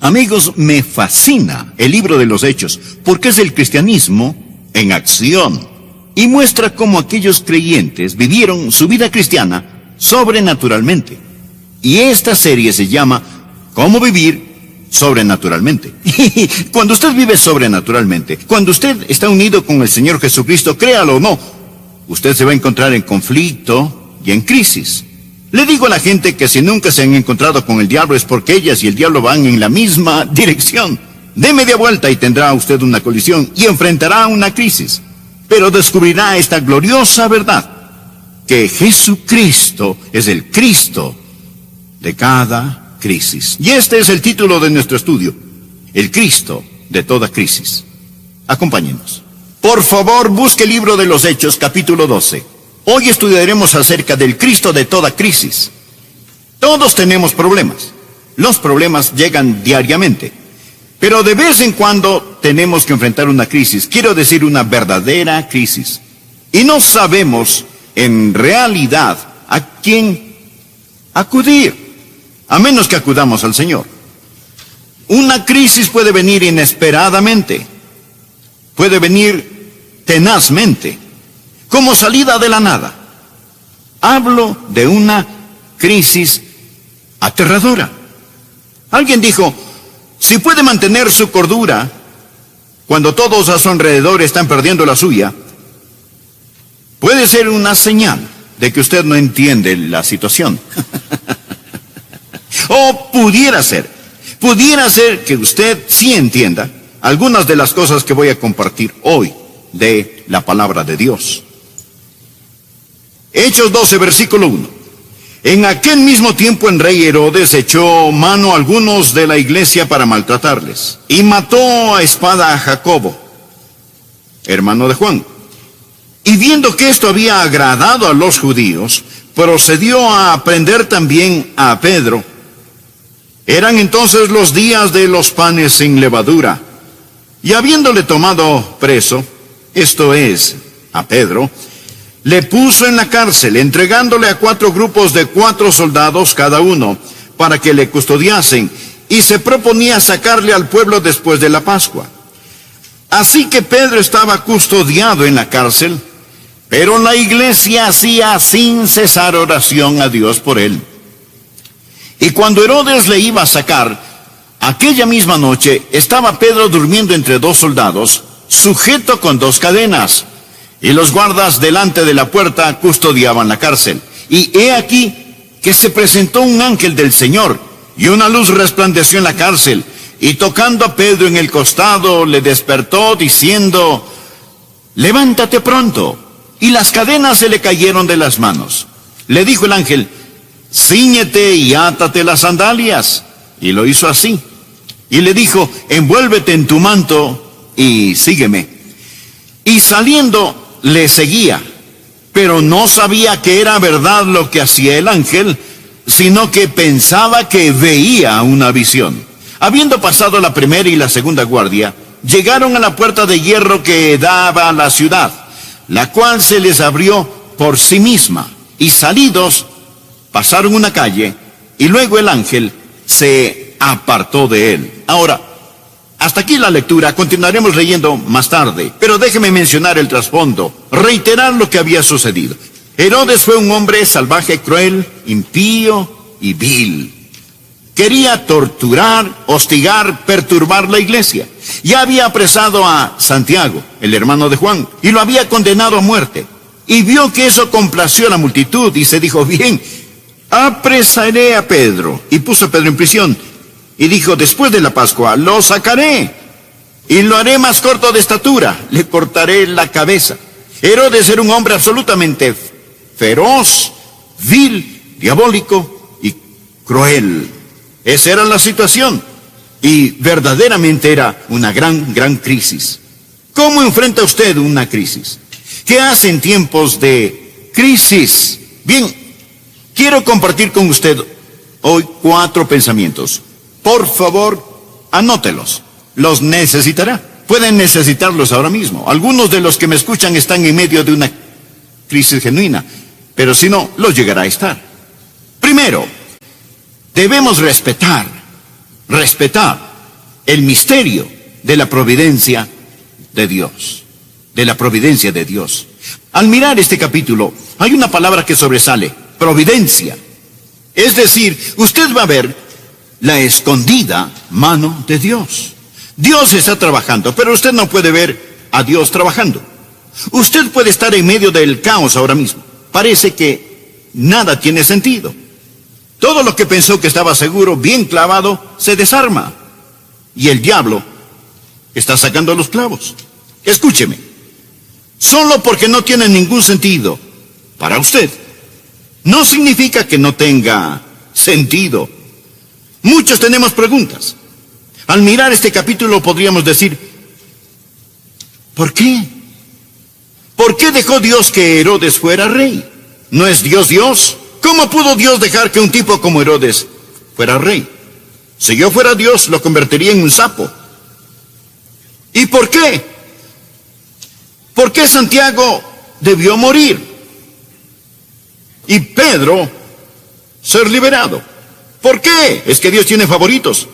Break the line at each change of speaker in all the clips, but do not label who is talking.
Amigos, me fascina el libro de los Hechos, porque es el cristianismo en acción, y muestra cómo aquellos creyentes vivieron su vida cristiana sobrenaturalmente. Y esta serie se llama ¿Cómo vivir sobrenaturalmente? Cuando usted vive sobrenaturalmente, cuando usted está unido con el Señor Jesucristo, créalo o no, usted se va a encontrar en conflicto y en crisis. Le digo a la gente que si nunca se han encontrado con el diablo es porque ellas y el diablo van en la misma dirección. Dé media vuelta y tendrá usted una colisión y enfrentará una crisis. Pero descubrirá esta gloriosa verdad, que Jesucristo es el Cristo de cada crisis. Y este es el título de nuestro estudio, el Cristo de toda crisis. Acompáñenos. Por favor, busque el libro de los Hechos, capítulo 12. Hoy estudiaremos acerca del Cristo de toda crisis. Todos tenemos problemas. Los problemas llegan diariamente. Pero de vez en cuando tenemos que enfrentar una crisis. Quiero decir, una verdadera crisis. Y no sabemos, en realidad, a quién acudir, a menos que acudamos al Señor. Una crisis puede venir inesperadamente. Puede venir tenazmente, como salida de la nada. Hablo de una crisis aterradora. Alguien dijo, si puede mantener su cordura cuando todos a su alrededor están perdiendo la suya, puede ser una señal de que usted no entiende la situación. O pudiera ser que usted sí entienda algunas de las cosas que voy a compartir hoy de la palabra de Dios. Hechos 12, versículo 1. En aquel mismo tiempo el rey Herodes echó mano a algunos de la iglesia para maltratarles, y mató a espada a Jacobo, hermano de Juan. Y viendo que esto había agradado a los judíos, procedió a prender también a Pedro. Eran entonces los días de los panes sin levadura, y habiéndole tomado preso, esto es, a Pedro, le puso en la cárcel, entregándole a 4 grupos de 4 soldados cada uno, para que le custodiasen, y se proponía sacarle al pueblo después de la Pascua. Así que Pedro estaba custodiado en la cárcel, pero la iglesia hacía sin cesar oración a Dios por él. Y cuando Herodes le iba a sacar, aquella misma noche estaba Pedro durmiendo entre 2 soldados, sujeto con 2 cadenas. Y los guardas delante de la puerta custodiaban la cárcel. Y he aquí que se presentó un ángel del Señor, y una luz resplandeció en la cárcel, y tocando a Pedro en el costado, le despertó diciendo, levántate pronto. Y las cadenas se le cayeron de las manos. Le dijo el ángel, cíñete y átate las sandalias. Y lo hizo así. Y le dijo, envuélvete en tu manto y sígueme. Y saliendo le seguía, pero no sabía que era verdad lo que hacía el ángel, sino que pensaba que veía una visión. Habiendo pasado la primera y la segunda guardia, llegaron a la puerta de hierro que daba a la ciudad, la cual se les abrió por sí misma, y salidos pasaron una calle, y luego el ángel se apartó de él. Ahora, hasta aquí la lectura, continuaremos leyendo más tarde, pero déjeme mencionar el trasfondo, reiterar lo que había sucedido. Herodes fue un hombre salvaje, cruel, impío y vil. Quería torturar, hostigar, perturbar la iglesia. Ya había apresado a Santiago, el hermano de Juan, y lo había condenado a muerte. Y vio que eso complació a la multitud y se dijo, bien, apresaré a Pedro. Y puso a Pedro en prisión. Y dijo, después de la Pascua, lo sacaré, y lo haré más corto de estatura, le cortaré la cabeza. Herodes era un hombre absolutamente feroz, vil, diabólico y cruel. Esa era la situación, y verdaderamente era una gran crisis. ¿Cómo enfrenta usted una crisis? ¿Qué hace en tiempos de crisis? Bien, quiero compartir con usted hoy 4 pensamientos. Por favor, anótelos. Los necesitará. Pueden necesitarlos ahora mismo. Algunos de los que me escuchan están en medio de una crisis genuina, pero si no, lo llegará a estar. Primero, debemos respetar el misterio de la providencia de Dios. De la providencia de Dios. Al mirar este capítulo, hay una palabra que sobresale: providencia. Es decir, usted va a ver la escondida mano de Dios. Dios está trabajando, pero usted no puede ver a Dios trabajando. Usted puede estar en medio del caos ahora mismo. Parece que nada tiene sentido. Todo lo que pensó que estaba seguro, bien clavado, se desarma. Y el diablo está sacando los clavos. Escúcheme. Solo porque no tiene ningún sentido para usted, no significa que no tenga sentido. Muchos tenemos preguntas. Al mirar este capítulo podríamos decir: ¿por qué? ¿Por qué dejó Dios que Herodes fuera rey? ¿No es Dios Dios? ¿Cómo pudo Dios dejar que un tipo como Herodes fuera rey? Si yo fuera Dios, lo convertiría en un sapo. ¿Y por qué? ¿Por qué Santiago debió morir y Pedro ser liberado? ¿Por qué? ¿Es que Dios tiene favoritos?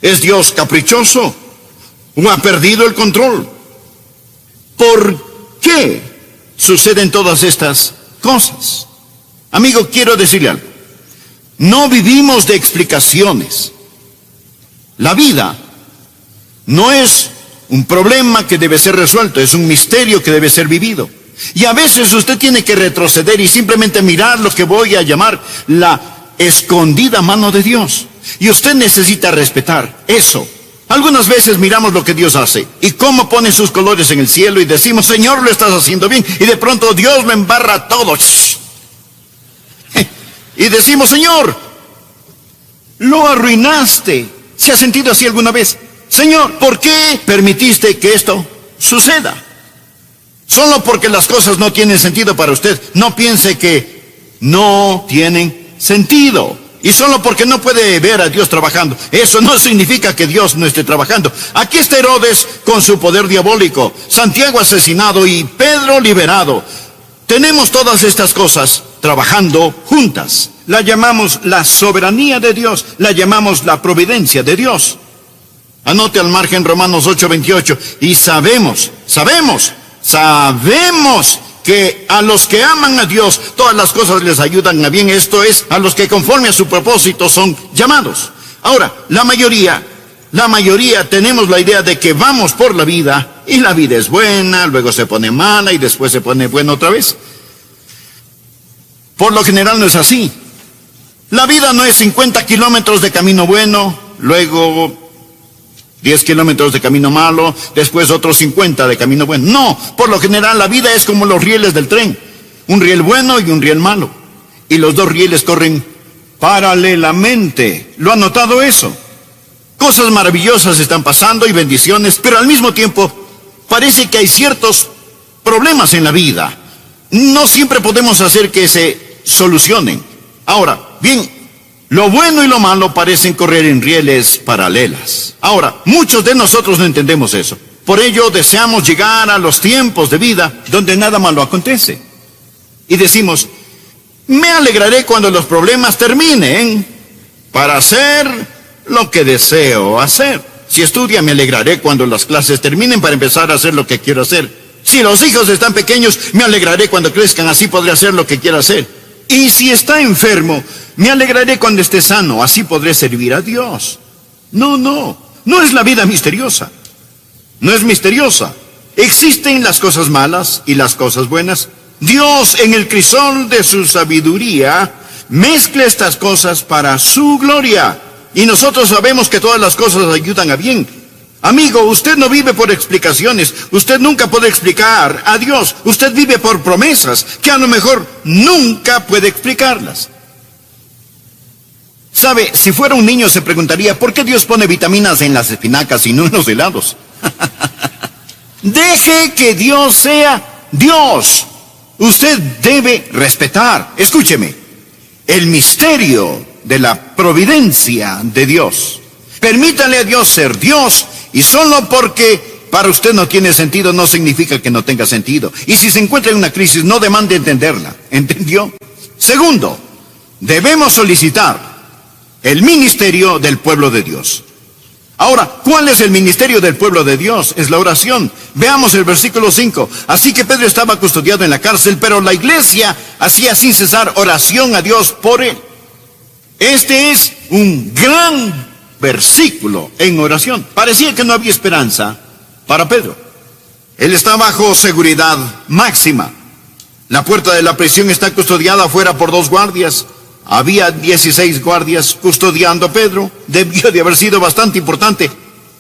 ¿Es Dios caprichoso? ¿O ha perdido el control? ¿Por qué suceden todas estas cosas? Amigo, quiero decirle algo. No vivimos de explicaciones. La vida no es un problema que debe ser resuelto, es un misterio que debe ser vivido. Y a veces usted tiene que retroceder y simplemente mirar lo que voy a llamar la escondida mano de Dios. Y usted necesita respetar eso. Algunas veces miramos lo que Dios hace y cómo pone sus colores en el cielo y decimos: Señor, lo estás haciendo bien. Y de pronto Dios lo embarra todo. Y decimos: Señor, lo arruinaste. ¿Se ha sentido así alguna vez? Señor, ¿por qué permitiste que esto suceda? Solo porque las cosas no tienen sentido para usted, no piense que no tienen sentido. Y solo porque no puede ver a Dios trabajando, eso no significa que Dios no esté trabajando. Aquí está Herodes con su poder diabólico, Santiago asesinado y Pedro liberado. Tenemos todas estas cosas trabajando juntas. La llamamos la soberanía de Dios, la llamamos la providencia de Dios. Anote al margen Romanos 8:28. Y sabemos que a los que aman a Dios, todas las cosas les ayudan a bien. Esto es, a los que conforme a su propósito son llamados. Ahora, la mayoría tenemos la idea de que vamos por la vida, y la vida es buena, luego se pone mala, y después se pone buena otra vez. Por lo general no es así. La vida no es 50 kilómetros de camino bueno, luego 10 kilómetros de camino malo, después otros 50 de camino bueno. No, por lo general la vida es como los rieles del tren. Un riel bueno y un riel malo. Y los dos rieles corren paralelamente. ¿Lo han notado eso? Cosas maravillosas están pasando y bendiciones, pero al mismo tiempo parece que hay ciertos problemas en la vida. No siempre podemos hacer que se solucionen. Ahora, bien, lo bueno y lo malo parecen correr en rieles paralelas. Ahora, muchos de nosotros no entendemos eso. Por ello deseamos llegar a los tiempos de vida donde nada malo acontece. Y decimos: me alegraré cuando los problemas terminen para hacer lo que deseo hacer. Si estudia, me alegraré cuando las clases terminen para empezar a hacer lo que quiero hacer. Si los hijos están pequeños, me alegraré cuando crezcan, así podré hacer lo que quiero hacer. Y si está enfermo, me alegraré cuando esté sano, así podré servir a Dios. No es la vida misteriosa. No es misteriosa. Existen las cosas malas y las cosas buenas. Dios, en el crisol de su sabiduría, mezcla estas cosas para su gloria. Y nosotros sabemos que todas las cosas ayudan a bien. Amigo, usted no vive por explicaciones. Usted nunca puede explicar a Dios. Usted vive por promesas que a lo mejor nunca puede explicarlas. ¿Sabe? Si fuera un niño se preguntaría: ¿por qué Dios pone vitaminas en las espinacas y no en los helados? Deje que Dios sea Dios. Usted debe respetar, escúcheme, el misterio de la providencia de Dios. Permítale a Dios ser Dios, y solo porque para usted no tiene sentido no significa que no tenga sentido. Y si se encuentra en una crisis, no demande entenderla. ¿Entendió? Segundo, debemos solicitar el ministerio del pueblo de Dios. Ahora, ¿cuál es el ministerio del pueblo de Dios? Es la oración. Veamos el versículo 5. Así que Pedro estaba custodiado en la cárcel, pero la iglesia hacía sin cesar oración a Dios por él. Este es un gran versículo en oración. Parecía que no había esperanza para Pedro. Él está bajo seguridad máxima. La puerta de la prisión está custodiada afuera por 2 guardias. Había 16 guardias custodiando a Pedro. Debió de haber sido bastante importante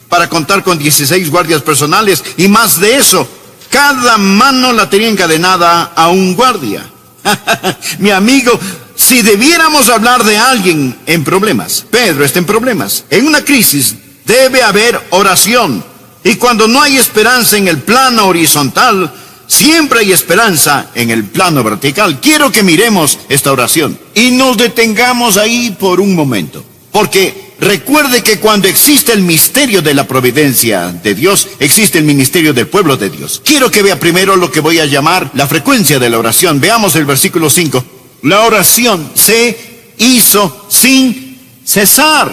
para contar con 16 guardias personales. Y más de eso, cada mano la tenía encadenada a un guardia. Mi amigo, si debiéramos hablar de alguien en problemas, Pedro está en problemas. En una crisis debe haber oración. Y cuando no hay esperanza en el plano horizontal, siempre hay esperanza en el plano vertical. Quiero que miremos esta oración y nos detengamos ahí por un momento. Porque recuerde que cuando existe el misterio de la providencia de Dios, existe el ministerio del pueblo de Dios. Quiero que vea primero lo que voy a llamar la frecuencia de la oración. Veamos el versículo 5. La oración se hizo sin cesar.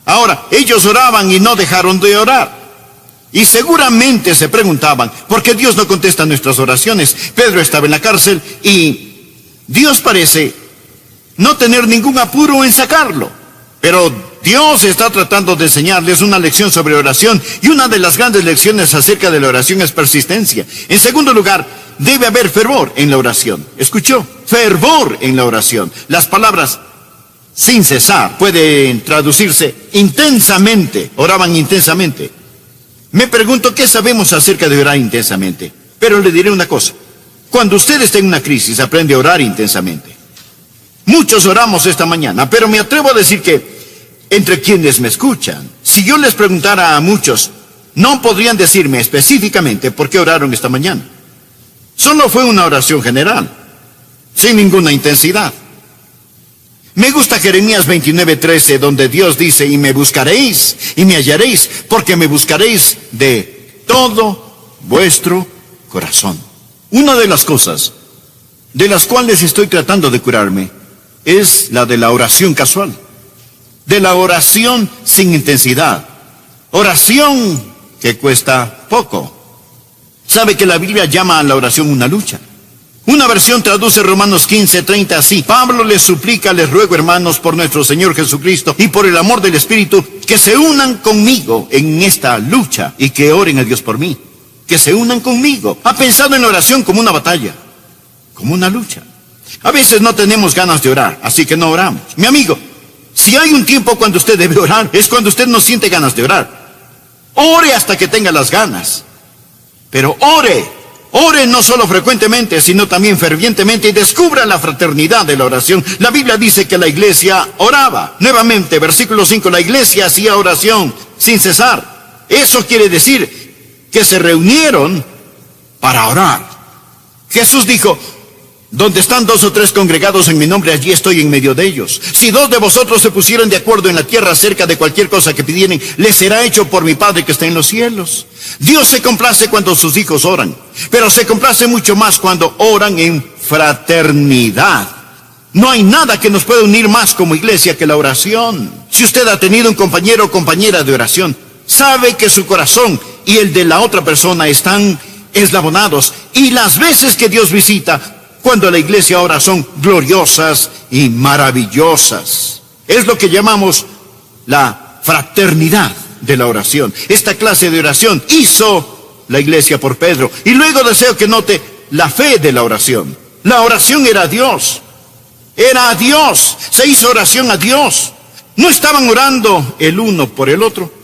Ahora, ellos oraban y no dejaron de orar. Y seguramente se preguntaban, ¿por qué Dios no contesta nuestras oraciones? Pedro estaba en la cárcel y Dios parece no tener ningún apuro en sacarlo. Pero Dios está tratando de enseñarles una lección sobre oración, y una de las grandes lecciones acerca de la oración es persistencia. En segundo lugar, debe haber fervor en la oración. ¿Escuchó? Fervor en la oración. Las palabras sin cesar pueden traducirse intensamente. Oraban intensamente. Me pregunto qué sabemos acerca de orar intensamente. Pero le diré una cosa. Cuando usted esté en una crisis, aprende a orar intensamente. Muchos oramos esta mañana, pero me atrevo a decir que entre quienes me escuchan, si yo les preguntara a muchos, no podrían decirme específicamente por qué oraron esta mañana. Solo fue una oración general, sin ninguna intensidad. Me gusta Jeremías 29:13, donde Dios dice, y me buscaréis, y me hallaréis, porque me buscaréis de todo vuestro corazón. Una de las cosas de las cuales estoy tratando de curarme es la de la oración casual, de la oración sin intensidad, oración que cuesta poco. ¿Sabe que la Biblia llama a la oración una lucha? Una versión traduce Romanos 15:30 así: Pablo les suplica, les ruego, hermanos, por nuestro Señor Jesucristo y por el amor del Espíritu, que se unan conmigo en esta lucha y que oren a Dios por mí. Que se unan conmigo. Ha pensado en la oración como una batalla, como una lucha. A veces no tenemos ganas de orar, así que no oramos. Mi amigo, si hay un tiempo cuando usted debe orar, es cuando usted no siente ganas de orar. Ore hasta que tenga las ganas. Pero ore no solo frecuentemente, sino también fervientemente, y descubra la fraternidad de la oración. La Biblia dice que la iglesia oraba. Nuevamente, versículo 5, la iglesia hacía oración sin cesar. Eso quiere decir que se reunieron para orar. Jesús dijo, donde están 2 o 3 congregados en mi nombre, allí estoy en medio de ellos. Si 2 de vosotros se pusieran de acuerdo en la tierra acerca de cualquier cosa que pidieren, les será hecho por mi Padre que está en los cielos. Dios se complace cuando sus hijos oran, pero se complace mucho más cuando oran en fraternidad. No hay nada que nos pueda unir más como iglesia que la oración. Si usted ha tenido un compañero o compañera de oración, sabe que su corazón y el de la otra persona están eslabonados, y las veces que Dios visita cuando la iglesia ora son gloriosas y maravillosas. Es lo que llamamos la fraternidad de la oración. Esta clase de oración hizo la iglesia por Pedro. Y luego deseo que note la fe de la oración. La oración era a Dios. Era a Dios. Se hizo oración a Dios. No estaban orando el uno por el otro.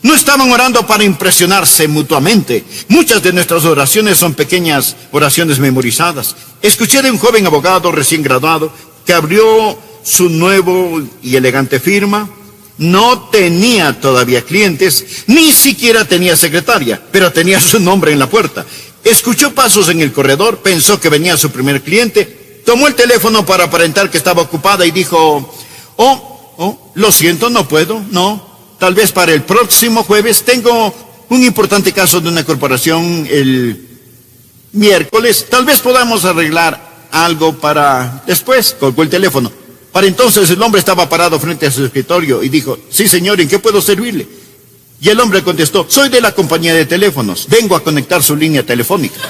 No estaban orando para impresionarse mutuamente. Muchas de nuestras oraciones son pequeñas oraciones memorizadas. Escuché de un joven abogado recién graduado que abrió su nuevo y elegante firma. No tenía todavía clientes, ni siquiera tenía secretaria, pero tenía su nombre en la puerta. Escuchó pasos en el corredor, pensó que venía su primer cliente, tomó el teléfono para aparentar que estaba ocupada y dijo, lo siento, no puedo, no. Tal vez para el próximo jueves. Tengo un importante caso de una corporación el miércoles. Tal vez podamos arreglar algo para después. Colgó el teléfono. Para entonces el hombre estaba parado frente a su escritorio y dijo, sí señor, ¿en qué puedo servirle? Y el hombre contestó, soy de la compañía de teléfonos, vengo a conectar su línea telefónica.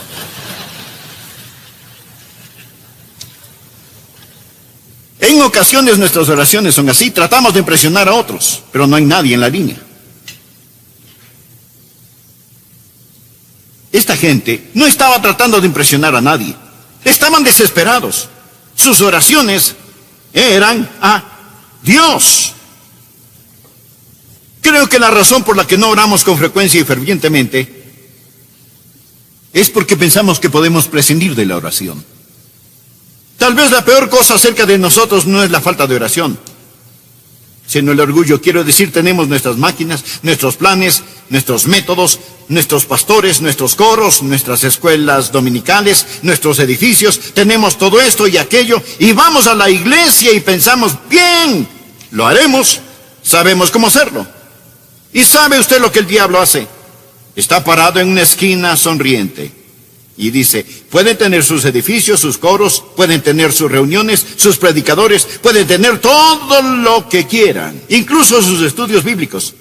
En ocasiones nuestras oraciones son así, tratamos de impresionar a otros, pero no hay nadie en la línea. Esta gente no estaba tratando de impresionar a nadie, estaban desesperados. Sus oraciones eran a Dios. Creo que la razón por la que no oramos con frecuencia y fervientemente es porque pensamos que podemos prescindir de la oración. Tal vez la peor cosa acerca de nosotros no es la falta de oración, sino el orgullo. Quiero decir, tenemos nuestras máquinas, nuestros planes, nuestros métodos, nuestros pastores, nuestros coros, nuestras escuelas dominicales, nuestros edificios. Tenemos todo esto y aquello y vamos a la iglesia y pensamos, bien, lo haremos, sabemos cómo hacerlo. ¿Y sabe usted lo que el diablo hace? Está parado en una esquina sonriente y dice, pueden tener sus edificios, sus coros, pueden tener sus reuniones, sus predicadores, pueden tener todo lo que quieran, incluso sus estudios bíblicos,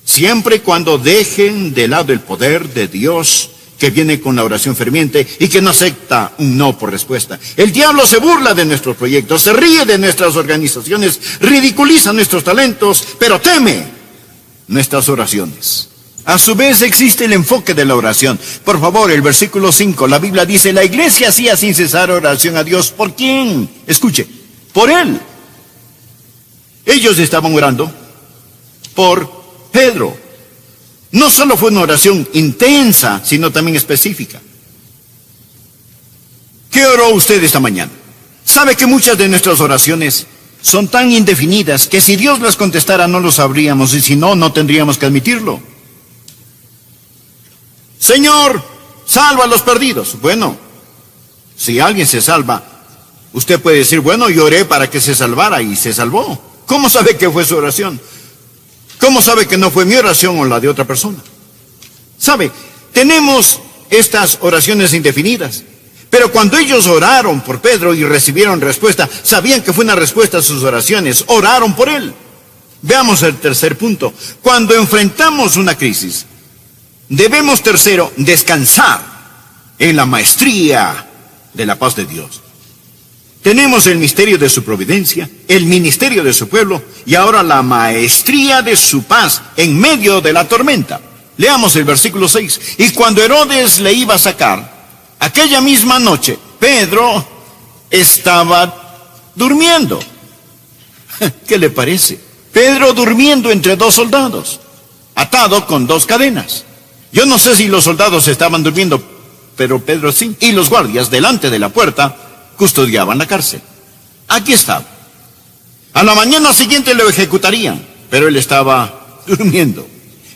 siempre y cuando dejen de lado el poder de Dios que viene con la oración ferviente y que no acepta un no por respuesta. El diablo se burla de nuestros proyectos, se ríe de nuestras organizaciones, ridiculiza nuestros talentos, pero teme nuestras oraciones. A su vez existe el enfoque de la oración. Por favor, el versículo 5, la Biblia dice, la iglesia hacía sin cesar oración a Dios. ¿Por quién? Escuche, por Él. Ellos estaban orando por Pedro. No solo fue una oración intensa, sino también específica. ¿Qué oró usted esta mañana? ¿Sabe que muchas de nuestras oraciones son tan indefinidas que si Dios las contestara no lo sabríamos y si no, no tendríamos que admitirlo? Señor, salva a los perdidos. Bueno, si alguien se salva, usted puede decir, bueno, yo oré para que se salvara y se salvó. ¿Cómo sabe que fue su oración? ¿Cómo sabe que no fue mi oración o la de otra persona? ¿Sabe? Tenemos estas oraciones indefinidas. Pero cuando ellos oraron por Pedro y recibieron respuesta, sabían que fue una respuesta a sus oraciones. Oraron por él. Veamos el tercer punto. Cuando enfrentamos una crisis, debemos, tercero, descansar en la maestría de la paz de Dios. Tenemos el misterio de su providencia, el ministerio de su pueblo y ahora la maestría de su paz en medio de la tormenta. Leamos el versículo 6. Y cuando Herodes le iba a sacar, aquella misma noche, Pedro estaba durmiendo. ¿Qué le parece? Pedro durmiendo entre dos soldados, atado con dos cadenas. Yo no sé si los soldados estaban durmiendo, pero Pedro sí. Y los guardias delante de la puerta custodiaban la cárcel. Aquí estaba. A la mañana siguiente lo ejecutarían, pero él estaba durmiendo.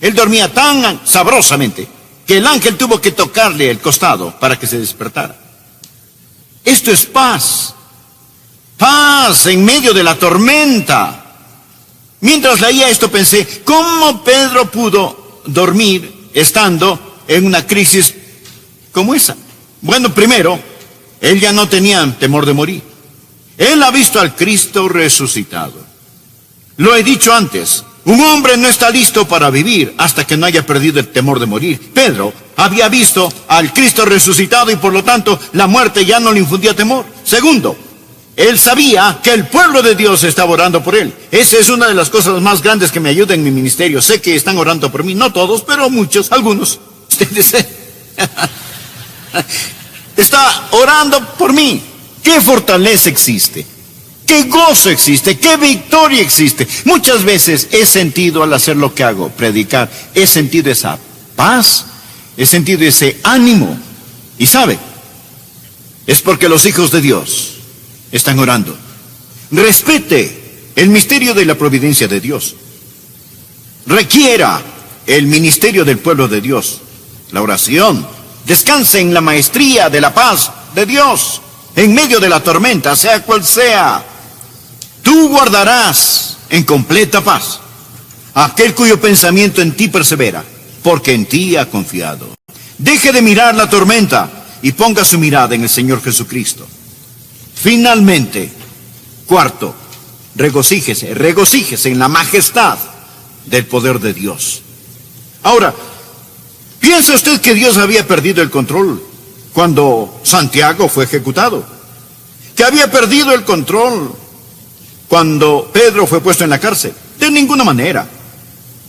Él dormía tan sabrosamente que el ángel tuvo que tocarle el costado para que se despertara. Esto es paz. Paz en medio de la tormenta. Mientras leía esto pensé, ¿cómo Pedro pudo dormir estando en una crisis como esa? Bueno, primero, él ya no tenía temor de morir. Él ha visto al Cristo resucitado. Lo he dicho antes, un hombre no está listo para vivir hasta que no haya perdido el temor de morir. Pedro había visto al Cristo resucitado y por lo tanto la muerte ya no le infundía temor. Segundo, él sabía que el pueblo de Dios estaba orando por él. Esa es una de las cosas más grandes que me ayuda en mi ministerio. Sé que están orando por mí, no todos, pero muchos, algunos. Ustedes está orando por mí. ¿Qué fortaleza existe? ¿Qué gozo existe? ¿Qué victoria existe? Muchas veces he sentido al hacer lo que hago, predicar, he sentido esa paz, he sentido ese ánimo. Y sabe, es porque los hijos de Dios están orando. Respete el misterio de la providencia de Dios. Requiera el ministerio del pueblo de Dios, la oración. Descanse en la maestría de la paz de Dios en medio de la tormenta, sea cual sea. Tú guardarás en completa paz a aquel cuyo pensamiento en ti persevera, porque en ti ha confiado. Deje de mirar la tormenta y ponga su mirada en el Señor Jesucristo. Finalmente, cuarto, regocíjese en la majestad del poder de Dios. Ahora, ¿piensa usted que Dios había perdido el control cuando Santiago fue ejecutado? ¿Que había perdido el control cuando Pedro fue puesto en la cárcel? De ninguna manera.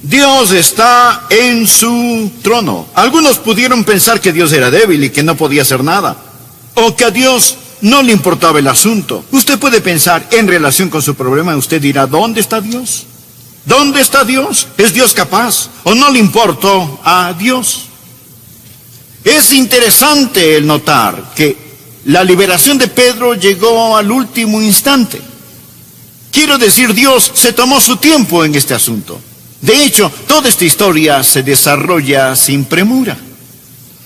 Dios está en su trono. Algunos pudieron pensar que Dios era débil y que no podía hacer nada, o que a Dios no le importaba el asunto. Usted puede pensar en relación con su problema, usted dirá, ¿dónde está Dios? ¿Dónde está Dios? ¿Es Dios capaz o no le importó a Dios? Es interesante el notar que la liberación de Pedro llegó al último instante. Quiero decir, Dios se tomó su tiempo en este asunto. De hecho, toda esta historia se desarrolla sin premura.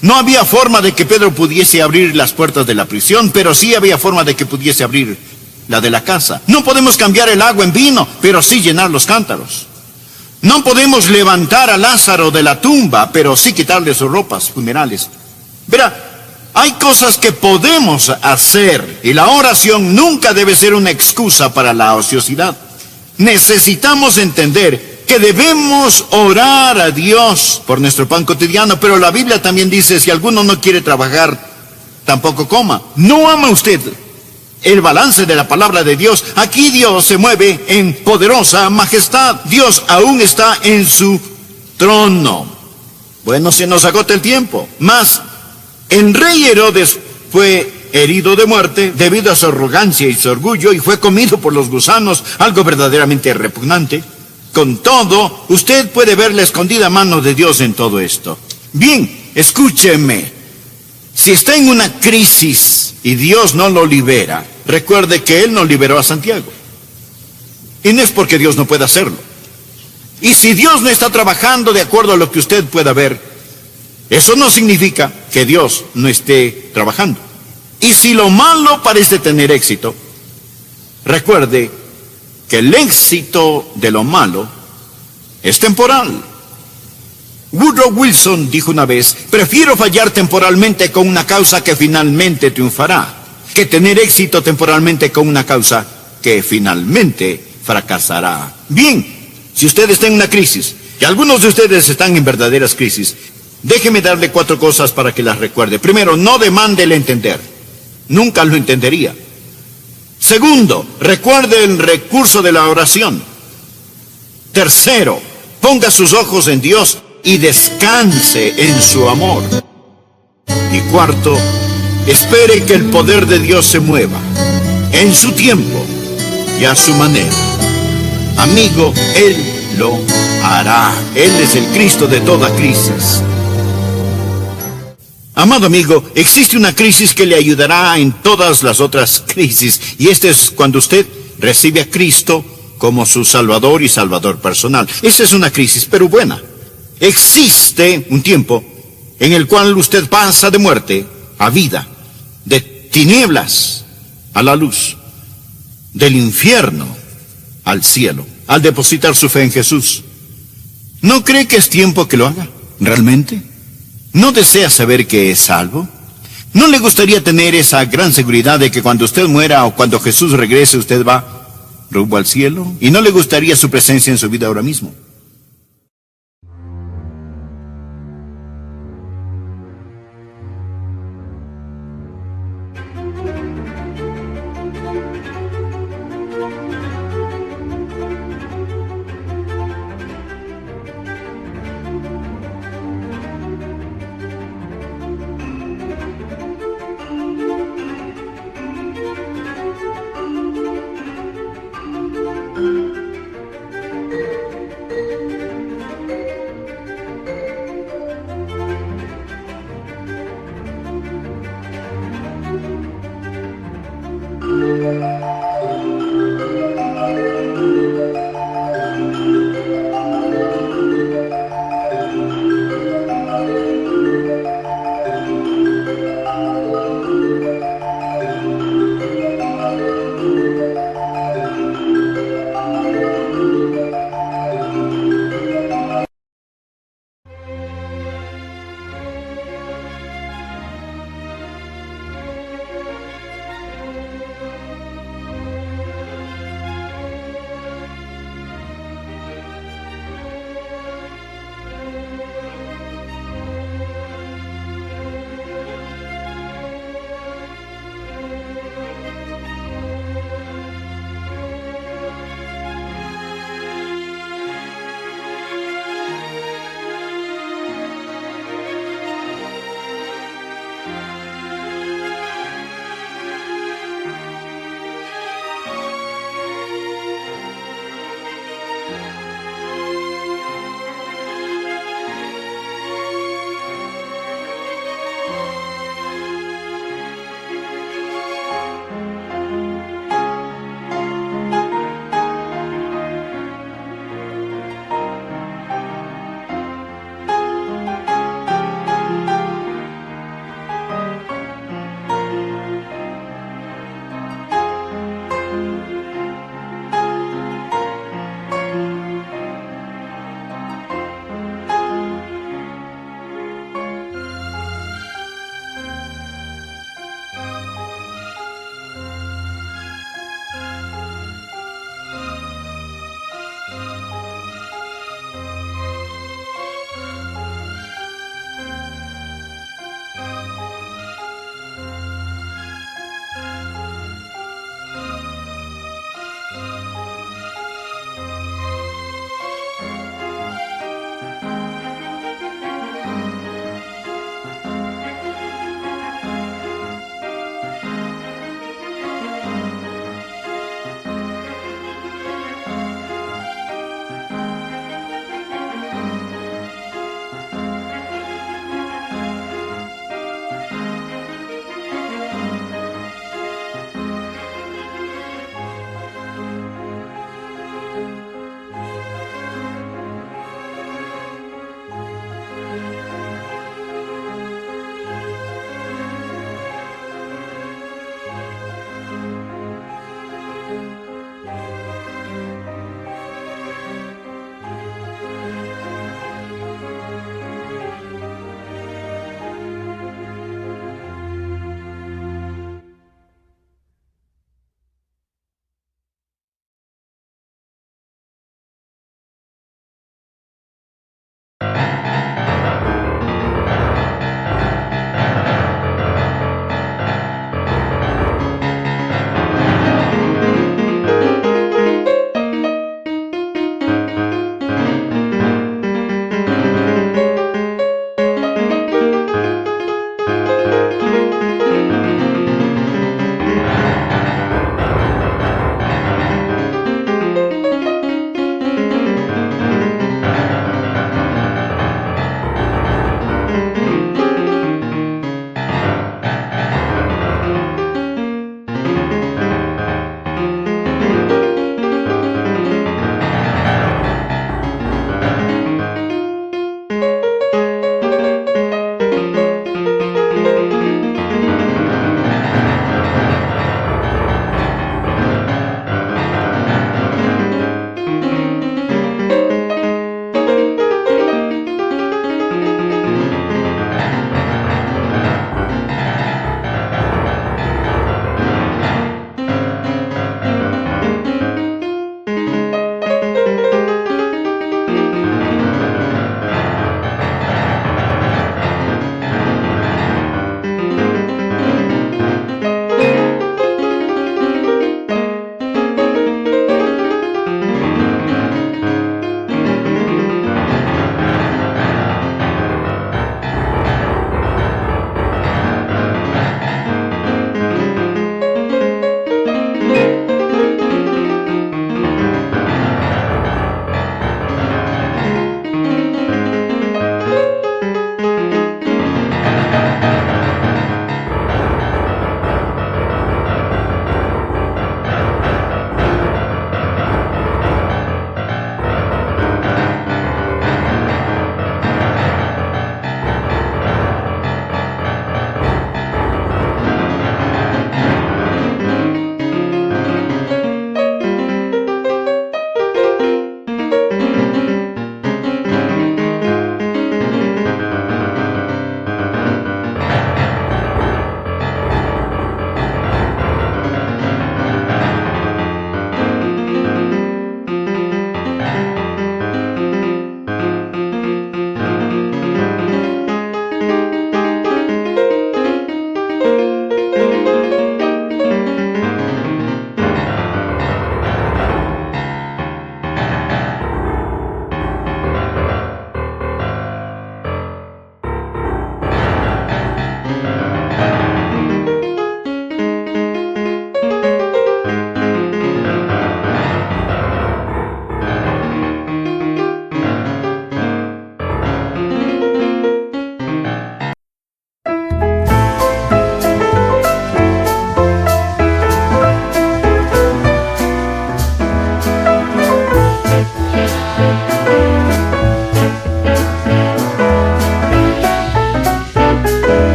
No había forma de que Pedro pudiese abrir las puertas de la prisión, pero sí había forma de que pudiese abrir la de la casa. No podemos cambiar el agua en vino, pero sí llenar los cántaros. No podemos levantar a Lázaro de la tumba, pero sí quitarle sus ropas funerales. Verá, hay cosas que podemos hacer y la oración nunca debe ser una excusa para la ociosidad. Necesitamos entender que debemos orar a Dios por nuestro pan cotidiano, pero la Biblia también dice, si alguno no quiere trabajar, tampoco coma. ¿No ama usted el balance de la palabra de Dios? Aquí Dios se mueve en poderosa majestad. Dios aún está en su trono. Bueno, se nos agota el tiempo. Mas el rey Herodes fue herido de muerte debido a su arrogancia y su orgullo y fue comido por los gusanos, algo verdaderamente repugnante. Con todo, usted puede ver la escondida mano de Dios en todo esto. Bien, escúcheme. Si está en una crisis y Dios no lo libera, recuerde que Él no liberó a Santiago. Y no es porque Dios no pueda hacerlo. Y si Dios no está trabajando de acuerdo a lo que usted pueda ver, eso no significa que Dios no esté trabajando. Y si lo malo parece tener éxito, recuerde que el éxito de lo malo es temporal. Woodrow Wilson dijo una vez, prefiero fallar temporalmente con una causa que finalmente triunfará, que tener éxito temporalmente con una causa que finalmente fracasará. Bien, si usted está en una crisis, y algunos de ustedes están en verdaderas crisis, déjeme darle 4 cosas para que las recuerde. Primero, no demande el entender. Nunca lo entendería. Segundo, recuerde el recurso de la oración. Tercero, ponga sus ojos en Dios y descanse en su amor. Y cuarto, espere que el poder de Dios se mueva en su tiempo y a su manera. Amigo, Él lo hará. Él es el Cristo de toda crisis. Amado amigo, existe una crisis que le ayudará en todas las otras crisis, y esta es cuando usted recibe a Cristo como su Salvador y Salvador personal. Esta es una crisis, pero buena. Existe un tiempo en el cual usted pasa de muerte a vida, de tinieblas a la luz, del infierno al cielo, al depositar su fe en Jesús. ¿No cree que es tiempo que lo haga? ¿Realmente? ¿No desea saber que es salvo? ¿No le gustaría tener esa gran seguridad de que cuando usted muera o cuando Jesús regrese usted va rumbo al cielo? ¿Y no le gustaría su presencia en su vida ahora mismo?